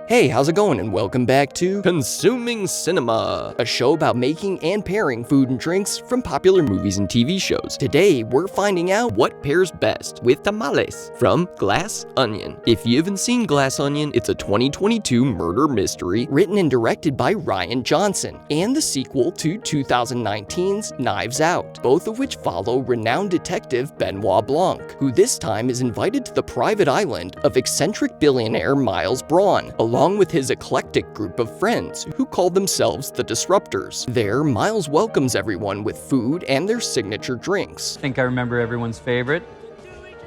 Hey, how's it going? And welcome back to Consuming Cinema, a show about making and pairing food and drinks from popular movies and TV shows. Today, we're finding out what pairs best with tamales from Glass Onion. If you haven't seen Glass Onion, it's a 2022 murder mystery written and directed by Rian Johnson, and the sequel to 2019's Knives Out, both of which follow renowned detective Benoit Blanc, who this time is invited to the private island of eccentric billionaire Miles Braun, along with his eclectic group of friends who call themselves the Disruptors. There, Miles welcomes everyone with food and their signature drinks. Think I remember everyone's favorite?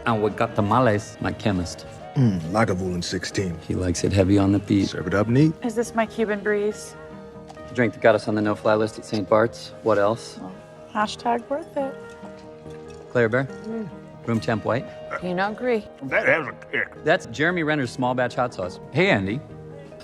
And what got tamales? My chemist. Lagavulin 16. He likes it heavy on the beat. Serve it up neat. Is this my Cuban breeze? The drink that got us on the no-fly list at St. Bart's. What else? Well, hashtag worth it. Claire Bear? Room temp white? Pinot Gris. That has a kick. That's Jeremy Renner's small batch hot sauce. Hey, Andy.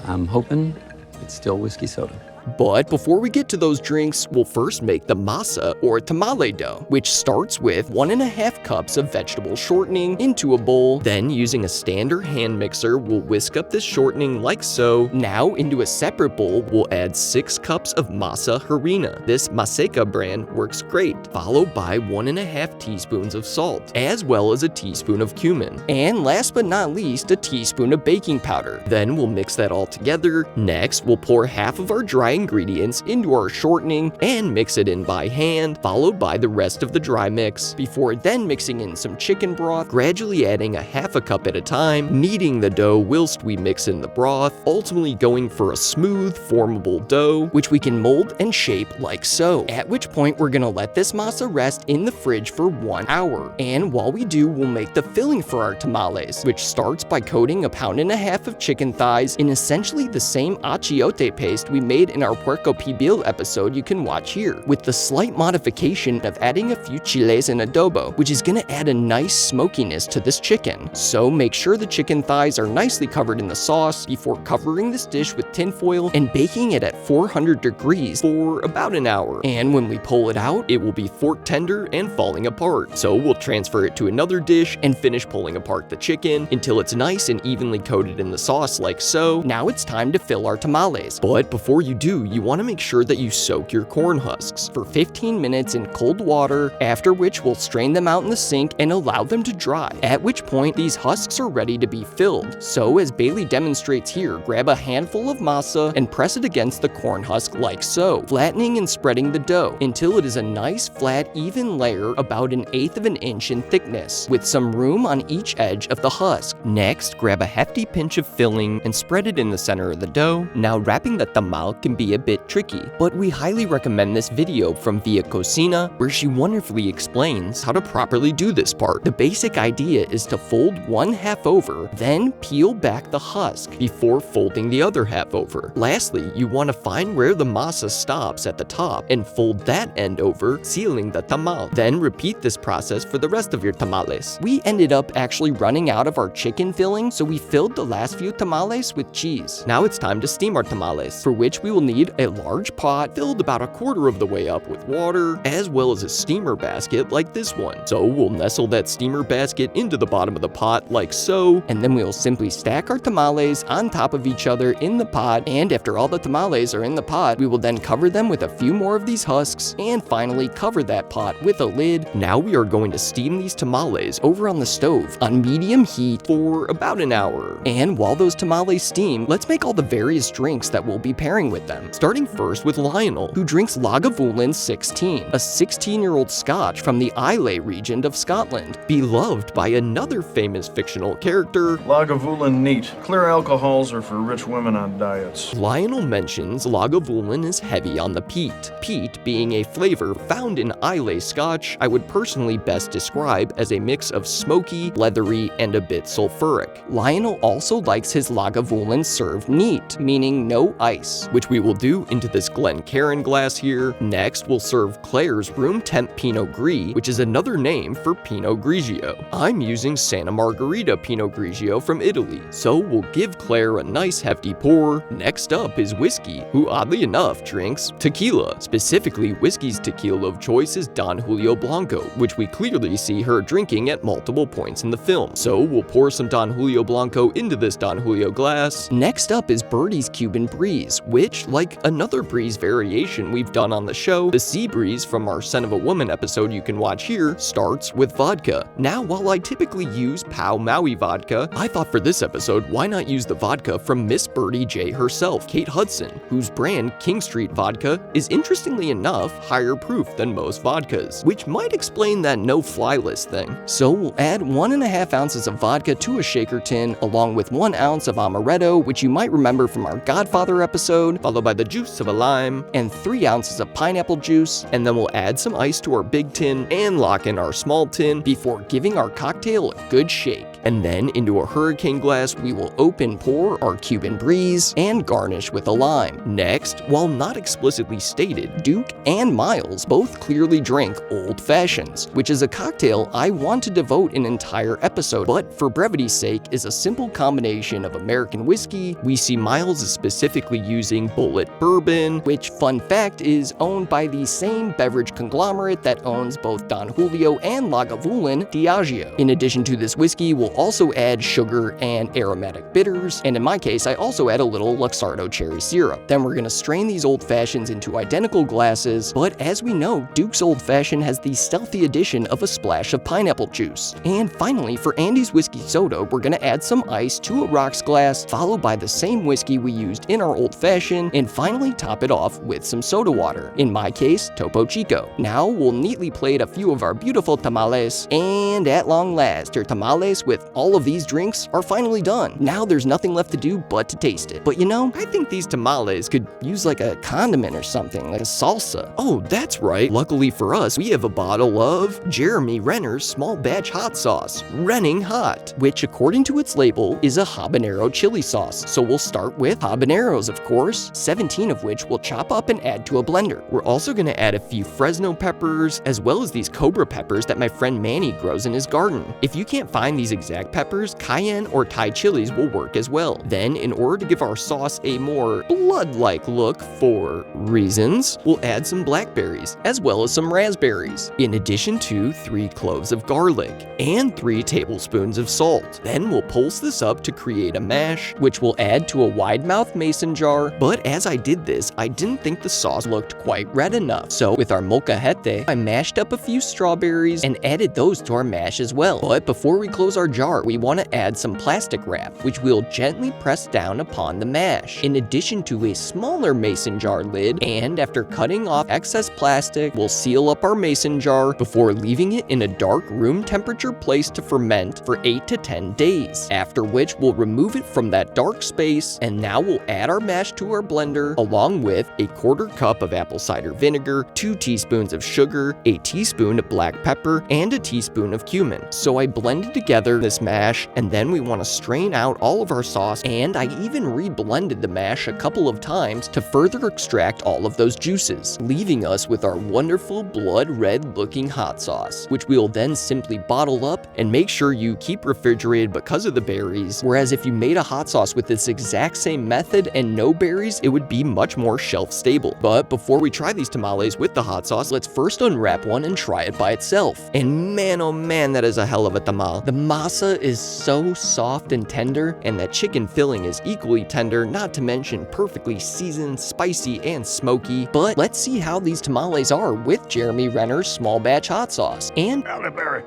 I'm hoping it's still whiskey soda. But before we get to those drinks, we'll first make the masa or tamale dough, which starts with 1.5 cups of vegetable shortening into a bowl. Then, using a standard hand mixer, we'll whisk up this shortening like so. Now, into a separate bowl, we'll add 6 cups of masa harina. This Maseca brand works great, followed by 1.5 teaspoons of salt, as well as a teaspoon of cumin. And last but not least, a teaspoon of baking powder. Then we'll mix that all together. Next, we'll pour half of our dry ingredients into our shortening and mix it in by hand, followed by the rest of the dry mix, before then mixing in some chicken broth, gradually adding 1/2 cup at a time, kneading the dough whilst we mix in the broth, ultimately going for a smooth, formable dough, which we can mold and shape like so. At which point we're gonna let this masa rest in the fridge for 1 hour. And while we do, we'll make the filling for our tamales, which starts by coating 1.5 pounds of chicken thighs in essentially the same achiote paste we made in our Puerco Pibil episode you can watch here, with the slight modification of adding a few chiles and adobo, which is gonna add a nice smokiness to this chicken. So make sure the chicken thighs are nicely covered in the sauce before covering this dish with tinfoil and baking it at 400 degrees for about an hour. And when we pull it out, it will be fork tender and falling apart. So we'll transfer it to another dish and finish pulling apart the chicken until it's nice and evenly coated in the sauce like so. Now it's time to fill our tamales. But before you do, you want to make sure that you soak your corn husks for 15 minutes in cold water, after which we'll strain them out in the sink and allow them to dry, at which point these husks are ready to be filled. So as Bailey demonstrates here, grab a handful of masa and press it against the corn husk like so, flattening and spreading the dough until it is a nice flat even layer about 1/8 of an inch in thickness, with some room on each edge of the husk. Next, grab a hefty pinch of filling and spread it in the center of the dough. Now wrapping the tamal can be a bit tricky, but we highly recommend this video from Via Cocina, where she wonderfully explains how to properly do this part. The basic idea is to fold 1/2 over, then peel back the husk before folding the other half over. Lastly, you want to find where the masa stops at the top and fold that end over, sealing the tamal. Then repeat this process for the rest of your tamales. We ended up actually running out of our chicken filling, so we filled the last few tamales with cheese. Now it's time to steam our tamales, for which we will need a large pot filled about 1/4 of the way up with water, as well as a steamer basket like this one. So we'll nestle that steamer basket into the bottom of the pot like so, and then we'll simply stack our tamales on top of each other in the pot, and after all the tamales are in the pot, we will then cover them with a few more of these husks, and finally cover that pot with a lid. Now we are going to steam these tamales over on the stove on medium heat for about an hour. And while those tamales steam, let's make all the various drinks that we'll be pairing with them, starting first with Lionel, who drinks Lagavulin 16, a 16-year-old Scotch from the Islay region of Scotland, beloved by another famous fictional character. Lagavulin neat. Clear alcohols are for rich women on diets. Lionel mentions Lagavulin is heavy on the peat. Peat being a flavor found in Islay Scotch, I would personally best describe as a mix of smoky, leathery, and a bit sulfuric. Lionel also likes his Lagavulin served neat, meaning no ice, which we will will do into this Glencairn glass here. Next, we'll serve Claire's room temp Pinot Gris, which is another name for Pinot Grigio. I'm using Santa Margherita Pinot Grigio from Italy, so we'll give Claire a nice hefty pour. Next up is Whiskey, who oddly enough drinks tequila. Specifically, Whiskey's tequila of choice is Don Julio Blanco, which we clearly see her drinking at multiple points in the film. So we'll pour some Don Julio Blanco into this Don Julio glass. Next up is Birdie's Cuban Breeze, which, like another breeze variation we've done on the show, the Sea Breeze from our Scent of a Woman episode you can watch here, starts with vodka. Now, while I typically use Pau Maui vodka, I thought for this episode, why not use the vodka from Miss Birdie J herself, Kate Hudson, whose brand King Street Vodka is interestingly enough higher proof than most vodkas, which might explain that no fly list thing. So we'll add 1.5 ounces of vodka to a shaker tin, along with 1 ounce of amaretto, which you might remember from our Godfather episode, followed by the juice of a lime, and 3 ounces of pineapple juice, and then we'll add some ice to our big tin and lock in our small tin before giving our cocktail a good shake. And then into a hurricane glass, we will open pour our Cuban Breeze and garnish with a lime. Next, while not explicitly stated, Duke and Miles both clearly drink Old Fashions, which is a cocktail I want to devote an entire episode, but for brevity's sake is a simple combination of American whiskey. We see Miles is specifically using Bullet Bourbon, which, fun fact, is owned by the same beverage conglomerate that owns both Don Julio and Lagavulin, Diageo. In addition to this whiskey, we'll also add sugar and aromatic bitters, and in my case, I also add a little Luxardo cherry syrup. Then we're gonna strain these Old Fashions into identical glasses, but as we know, Duke's Old Fashioned has the stealthy addition of a splash of pineapple juice. And finally, for Andy's Whiskey Soda, we're gonna add some ice to a rocks glass, followed by the same whiskey we used in our Old Fashioned, and finally top it off with some soda water, in my case, Topo Chico. Now we'll neatly plate a few of our beautiful tamales, and at long last, our tamales with all of these drinks are finally done. Now there's nothing left to do but to taste it. But you know, I think these tamales could use like a condiment or something, like a salsa. Oh, that's right. Luckily for us, we have a bottle of Jeremy Renner's small batch hot sauce, Renning Hot, which according to its label is a habanero chili sauce. So we'll start with habaneros, of course, 17 of which we'll chop up and add to a blender. We're also gonna add a few Fresno peppers, as well as these cobra peppers that my friend Manny grows in his garden. If you can't find these exact peppers, cayenne or Thai chilies will work as well. Then, in order to give our sauce a more blood-like look for reasons, we'll add some blackberries, as well as some raspberries, in addition to 3 cloves of garlic, and 3 tablespoons of salt. Then we'll pulse this up to create a mash, which we'll add to a wide-mouth mason jar, but as I did this, I didn't think the sauce looked quite red enough. So with our molcajete, I mashed up a few strawberries and added those to our mash as well. But before we close our jar, we want to add some plastic wrap, which we'll gently press down upon the mash, in addition to a smaller mason jar lid, and after cutting off excess plastic, we'll seal up our mason jar before leaving it in a dark room temperature place to ferment for 8 to 10 days, after which we'll remove it from that dark space, and now we'll add our mash to our blender, along with a 1/4 cup of apple cider vinegar, 2 teaspoons of sugar, a teaspoon of black pepper, and a teaspoon of cumin. So I blended together this mash, and then we want to strain out all of our sauce, and I even re-blended the mash a couple of times to further extract all of those juices, leaving us with our wonderful blood red looking hot sauce, which we will then simply bottle up and make sure you keep refrigerated because of the berries, whereas if you made a hot sauce with this exact same method and no berries, it would be much more shelf stable. But before we try these tamales with the hot sauce, let's first unwrap one and try it by itself. And man, oh man, that is a hell of a tamal. The masa is so soft and tender, and that chicken filling is equally tender, not to mention perfectly seasoned, spicy, and smoky. But let's see how these tamales are with Jeremy Renner's small batch hot sauce. And Halle Berry.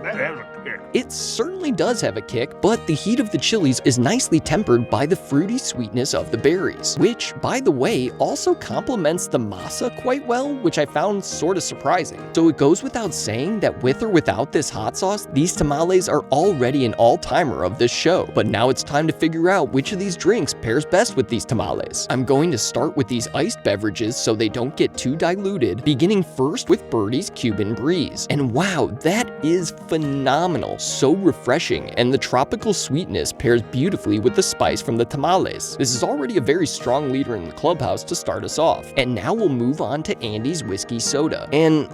That has a kick. it certainly does have a kick, but the heat of the chilies is nicely tempered by the fruity sweetness of the berries, which, by the way, also complements the masa quite well, which I found sort of surprising. So it goes without saying that with or without this hot sauce, these tamales are already an all-timer of this show. But now it's time to figure out which of these drinks pairs best with these tamales. I'm going to start with these iced beverages so they don't get too diluted, beginning first with Birdie's Cuban Breeze. And wow, that is phenomenal. caramel, so refreshing, and the tropical sweetness pairs beautifully with the spice from the tamales. This is already a very strong leader in the clubhouse to start us off. And now we'll move on to Andy's whiskey soda. And,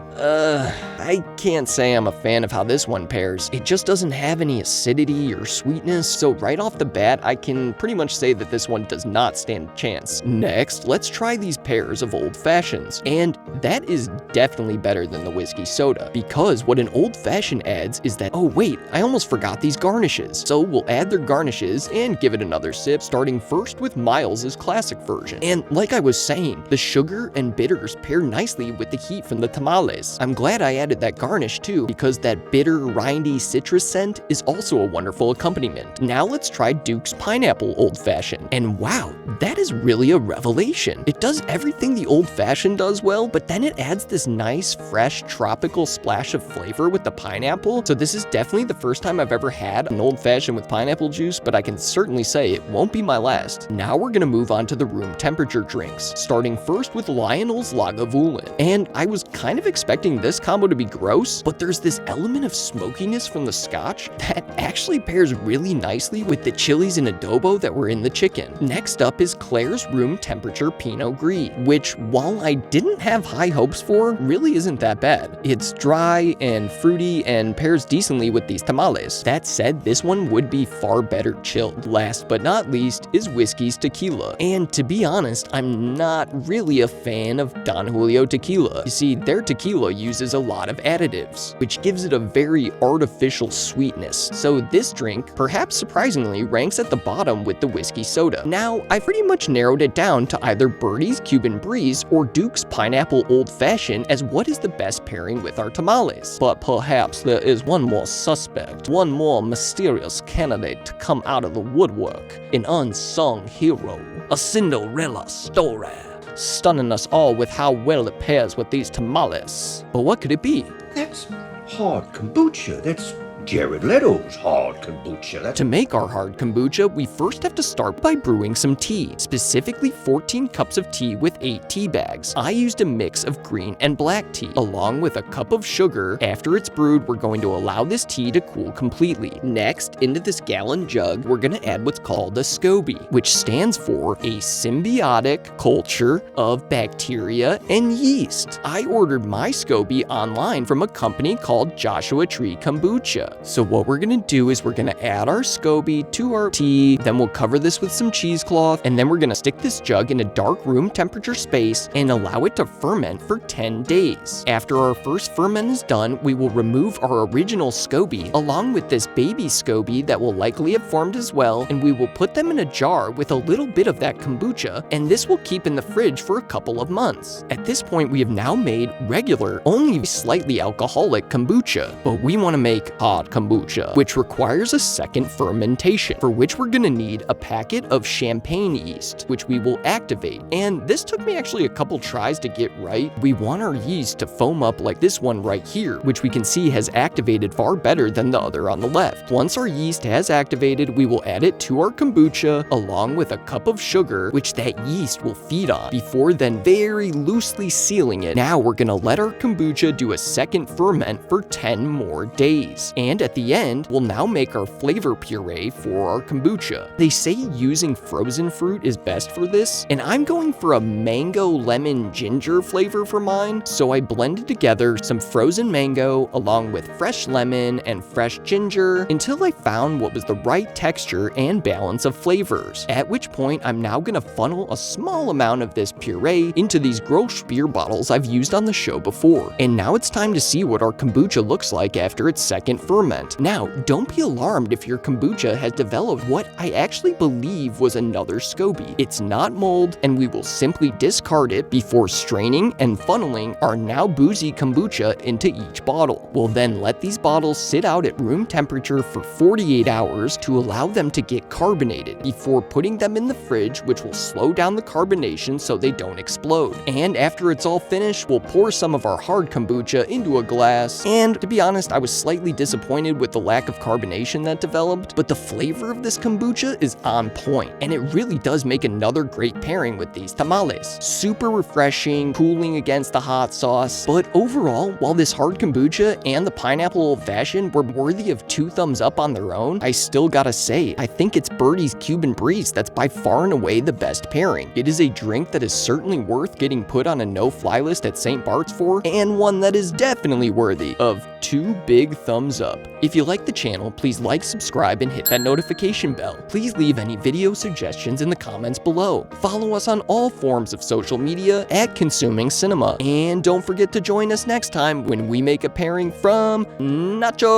I can't say I'm a fan of how this one pairs. It just doesn't have any acidity or sweetness, so right off the bat, I can pretty much say that this one does not stand a chance. Next, let's try these pairs of old fashions. And that is definitely better than the whiskey soda, because what an old fashioned adds is that, oh wait, I almost forgot these garnishes. So we'll add their garnishes and give it another sip, starting first with Miles's classic version. And like I was saying, the sugar and bitters pair nicely with the heat from the tamales. I'm glad I added that garnish too, because that bitter, rindy citrus scent is also a wonderful accompaniment. Now let's try Duke's Pineapple Old Fashioned. And wow, that is really a revelation. It does everything the old fashioned does well, but then it adds this nice, fresh, tropical splash of flavor with the pineapple. So this is definitely the first time I've ever had an old fashioned with pineapple juice, but I can certainly say it won't be my last. Now we're gonna move on to the room temperature drinks, starting first with Lionel's Lagavulin. And I was kind of expecting this combo to be gross, but there's this element of smokiness from the scotch that actually pairs really nicely with the chilies and adobo that were in the chicken. Next up is Claire's room temperature Pinot Gris, which while I didn't have high hopes for, really isn't that bad. It's dry and fruity and pairs decently with these tamales. That said, this one would be far better chilled. Last but not least is Whiskey's Tequila. And to be honest, I'm not really a fan of Don Julio tequila. You see, their tequila uses a lot of additives, which gives it a very artificial sweetness. So this drink, perhaps surprisingly, ranks at the bottom with the whiskey soda. Now, I pretty much narrowed it down to either Birdie's Cuban Breeze or Duke's Pineapple Old Fashioned as what is the best pairing with our tamales. But perhaps there is one more suspect, one more mysterious candidate to come out of the woodwork, an unsung hero, a Cinderella story, stunning us all with how well it pairs with these tamales. But what could it be? That's hard kombucha. That's Jared Leto's hard kombucha. To make our hard kombucha, we first have to start by brewing some tea, specifically 14 cups of tea with 8 tea bags. I used a mix of green and black tea, along with a cup of sugar. After it's brewed, we're going to allow this tea to cool completely. Next, into this gallon jug, we're going to add what's called a SCOBY, which stands for a symbiotic culture of bacteria and yeast. I ordered my SCOBY online from a company called Joshua Tree Kombucha. So what we're gonna do is we're gonna add our SCOBY to our tea, then we'll cover this with some cheesecloth, and then we're gonna stick this jug in a dark room temperature space and allow it to ferment for 10 days. After our first ferment is done, we will remove our original SCOBY along with this baby SCOBY that will likely have formed as well, and we will put them in a jar with a little bit of that kombucha, and this will keep in the fridge for a couple of months. At this point, we have now made regular, only slightly alcoholic kombucha, but we wanna make hot kombucha, which requires a second fermentation, for which we're gonna need a packet of champagne yeast, which we will activate. And this took me actually a couple tries to get right. We want our yeast to foam up like this one right here, which we can see has activated far better than the other on the left. Once our yeast has activated, we will add it to our kombucha along with a cup of sugar, which that yeast will feed on, before then very loosely sealing it. Now we're gonna let our kombucha do a second ferment for 10 more days. And at the end, we'll now make our flavor puree for our kombucha. They say using frozen fruit is best for this, and I'm going for a mango lemon ginger flavor for mine, so I blended together some frozen mango along with fresh lemon and fresh ginger until I found what was the right texture and balance of flavors, at which point I'm now gonna funnel a small amount of this puree into these Grolsch beer bottles I've used on the show before. And now it's time to see what our kombucha looks like after its second ferment. Now, don't be alarmed if your kombucha has developed what I actually believe was another SCOBY. It's not mold, and we will simply discard it before straining and funneling our now boozy kombucha into each bottle. We'll then let these bottles sit out at room temperature for 48 hours to allow them to get carbonated before putting them in the fridge, which will slow down the carbonation so they don't explode. And after it's all finished, we'll pour some of our hard kombucha into a glass, and to be honest, I was slightly disappointed disappointed with the lack of carbonation that developed, but the flavor of this kombucha is on point, and it really does make another great pairing with these tamales. Super refreshing, cooling against the hot sauce, but overall, while this hard kombucha and the pineapple old fashioned were worthy of 2 thumbs up on their own, I still gotta say, I think it's Birdie's Cuban Breeze that's by far and away the best pairing. It is a drink that is certainly worth getting put on a no-fly list at St. Bart's for, and one that is definitely worthy of 2 big thumbs up. If you like the channel, please like, subscribe, and hit that notification bell. Please leave any video suggestions in the comments below. Follow us on all forms of social media at Consuming Cinema. And don't forget to join us next time when we make a pairing from Nacho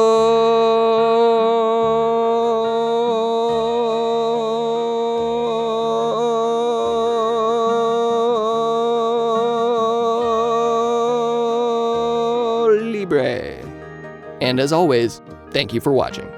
Libre. And as always, thank you for watching.